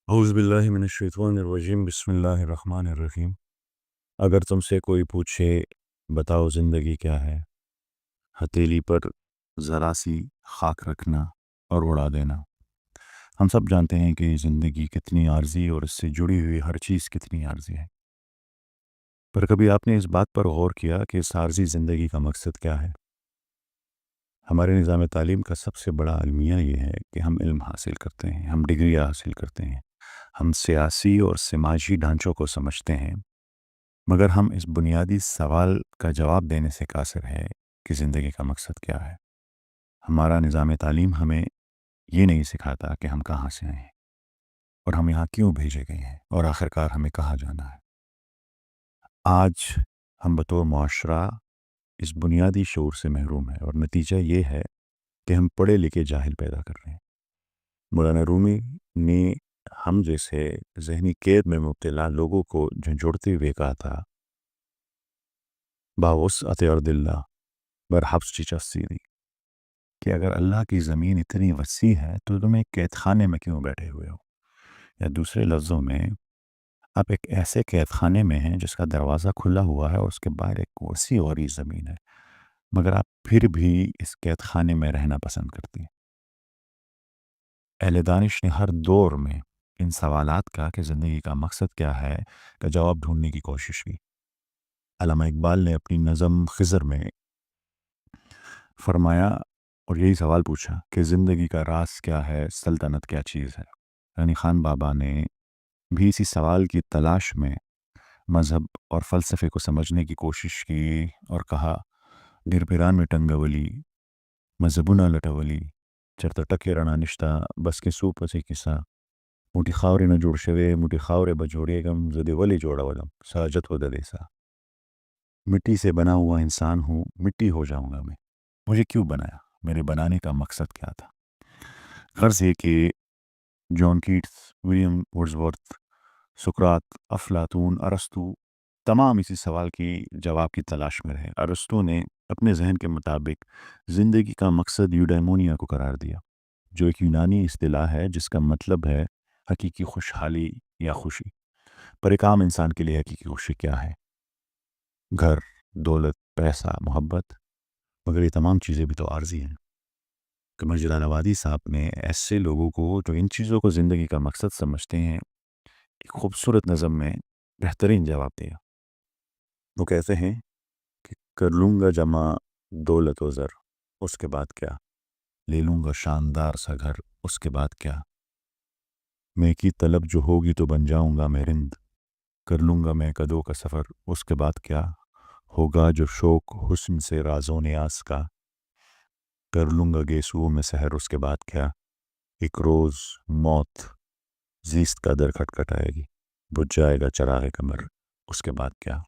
اعوذ باللہ من الشیطان الرجیم بسم اللہ الرحمن الرحیم۔ اگر تم سے کوئی پوچھے بتاؤ زندگی کیا ہے، ہتھیلی پر ذرا سی خاک رکھنا اور اڑا دینا۔ ہم سب جانتے ہیں کہ زندگی کتنی عارضی اور اس سے جڑی ہوئی ہر چیز کتنی عارضی ہے، پر کبھی آپ نے اس بات پر غور کیا کہ اس عارضی زندگی کا مقصد کیا ہے؟ ہمارے نظام تعلیم کا سب سے بڑا المیہ یہ ہے کہ ہم علم حاصل کرتے ہیں، ہم ڈگریاں حاصل کرتے ہیں، ہم سیاسی اور سماجی ڈھانچوں کو سمجھتے ہیں، مگر ہم اس بنیادی سوال کا جواب دینے سے قاصر ہے کہ زندگی کا مقصد کیا ہے۔ ہمارا نظام تعلیم ہمیں یہ نہیں سکھاتا کہ ہم کہاں سے آئے ہیں اور ہم یہاں کیوں بھیجے گئے ہیں اور آخرکار ہمیں کہاں جانا ہے۔ آج ہم بطور معاشرہ اس بنیادی شعور سے محروم ہیں اور نتیجہ یہ ہے کہ ہم پڑھے لکھے جاہل پیدا کر رہے ہیں۔ مولانا رومی نے ہم جیسے ذہنی قید میں مبتلا لوگوں کو جھنجھوڑتے ہوئے کہا تھا، باوسعت ارض اللہ برحبس چچسیری، کہ اگر اللہ کی زمین اتنی وسیع ہے تو تم ایک قید خانے میں کیوں بیٹھے ہوئے ہو؟ یا دوسرے لفظوں میں، آپ ایک ایسے قید خانے میں ہیں جس کا دروازہ کھلا ہوا ہے اور اس کے باہر ایک وسیع اور زمین ہے، مگر آپ پھر بھی اس قید خانے میں رہنا پسند کرتی ہیں۔ اہل دانش نے ہر دور میں ان سوالات کا کہ زندگی کا مقصد کیا ہے کا جواب ڈھونڈنے کی کوشش کی۔ علامہ اقبال نے اپنی نظم خضر میں فرمایا اور یہی سوال پوچھا کہ زندگی کا راز کیا ہے، سلطنت کیا چیز ہے۔ غنی خان بابا نے بھی اسی سوال کی تلاش میں مذہب اور فلسفے کو سمجھنے کی کوشش کی اور کہا، گر پیران میں ٹنگولی مذہبنا لٹولی چرتا ٹکے رنا نشتا بس کے سو پسی کسا موٹی خاورے نہ جوڑ شوے موٹی خاورے بجوڑے گم زدے ولی جوڑا ولم ساجت ہو ددیسا۔ مٹی سے بنا ہوا انسان ہوں، مٹی ہو جاؤں گا میں، مجھے کیوں بنایا، میرے بنانے کا مقصد کیا تھا؟ غرض یہ کہ جان کیٹس، ولیم ورڈزورتھ، سقراط، افلاطون، ارسطو تمام اسی سوال کی جواب کی تلاش میں رہے۔ ارسطو نے اپنے ذہن کے مطابق زندگی کا مقصد یوڈیمونیا کو قرار دیا، جو ایک یونانی اصطلاح ہے جس کا مطلب ہے حقیقی خوشحالی یا خوشی۔ پر ایک عام انسان کے لیے حقیقی خوشی کیا ہے؟ گھر، دولت، پیسہ، محبت، مگر یہ تمام چیزیں بھی تو عارضی ہیں۔ قمر جلال آبادی صاحب نے ایسے لوگوں کو جو ان چیزوں کو زندگی کا مقصد سمجھتے ہیں ایک خوبصورت نظم میں بہترین جواب دیا۔ وہ کہتے ہیں کہ کر لوں گا جمع دولت و زر، اس کے بعد کیا؟ لے لوں گا شاندار سا گھر، اس کے بعد کیا؟ میں کی طلب جو ہوگی تو بن جاؤں گا میں رند، کر لوں گا میں قدوں کا سفر، اس کے بعد کیا؟ ہوگا جو شوق حسن سے رازوں نیاز کا، کر لوں گا گیسوؤں میں سحر، اس کے بعد کیا؟ ایک روز موت زیست کا در کھٹکھٹائے گی، بجھ جائے گا چراغ قمر، اس کے بعد کیا؟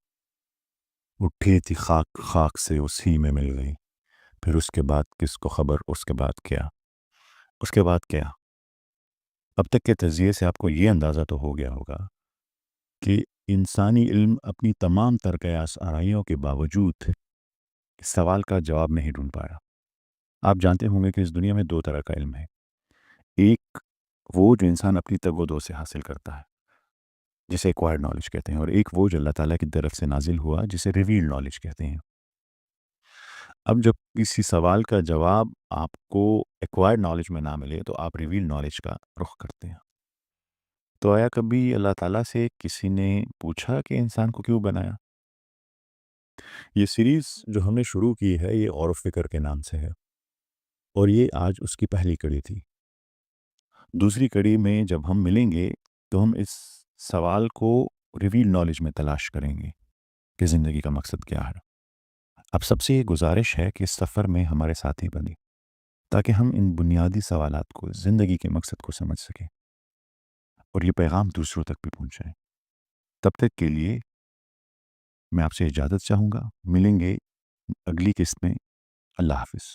اٹھی تھی خاک خاک سے اسی میں مل گئی، پھر اس کے بعد کس کو خبر، اس کے بعد کیا؟ اس کے بعد کیا؟ اب تک کے تجزیے سے آپ کو یہ اندازہ تو ہو گیا ہوگا کہ انسانی علم اپنی تمام تر قیاس آرائیوں کے باوجود اس سوال کا جواب نہیں ڈھونڈ پایا۔ آپ جانتے ہوں گے کہ اس دنیا میں دو طرح کا علم ہے، ایک وہ جو انسان اپنی تگ و دو سے حاصل کرتا ہے جسے ایکوائرڈ نالج کہتے ہیں، اور ایک وہ جو اللہ تعالیٰ کی طرف سے نازل ہوا جسے ریویل نالج کہتے ہیں۔ اب جب کسی سوال کا جواب آپ کو ایکوائرڈ نالج میں نہ ملے تو آپ ریویل نالج کا رخ کرتے ہیں۔ تو آیا کبھی اللہ تعالیٰ سے کسی نے پوچھا کہ انسان کو کیوں بنایا؟ یہ سیریز جو ہم نے شروع کی ہے یہ غور و فکر کے نام سے ہے، اور یہ آج اس کی پہلی کڑی تھی۔ دوسری کڑی میں جب ہم ملیں گے تو ہم اس سوال کو ریویل نالج میں تلاش کریں گے کہ زندگی کا مقصد کیا ہے۔ اب سب سے یہ گزارش ہے کہ اس سفر میں ہمارے ساتھی بنیں تاکہ ہم ان بنیادی سوالات کو، زندگی کے مقصد کو سمجھ سکیں اور یہ پیغام دوسروں تک بھی پہنچائیں۔ تب تک کے لیے میں آپ سے اجازت چاہوں گا، ملیں گے اگلی قسط میں۔ اللہ حافظ۔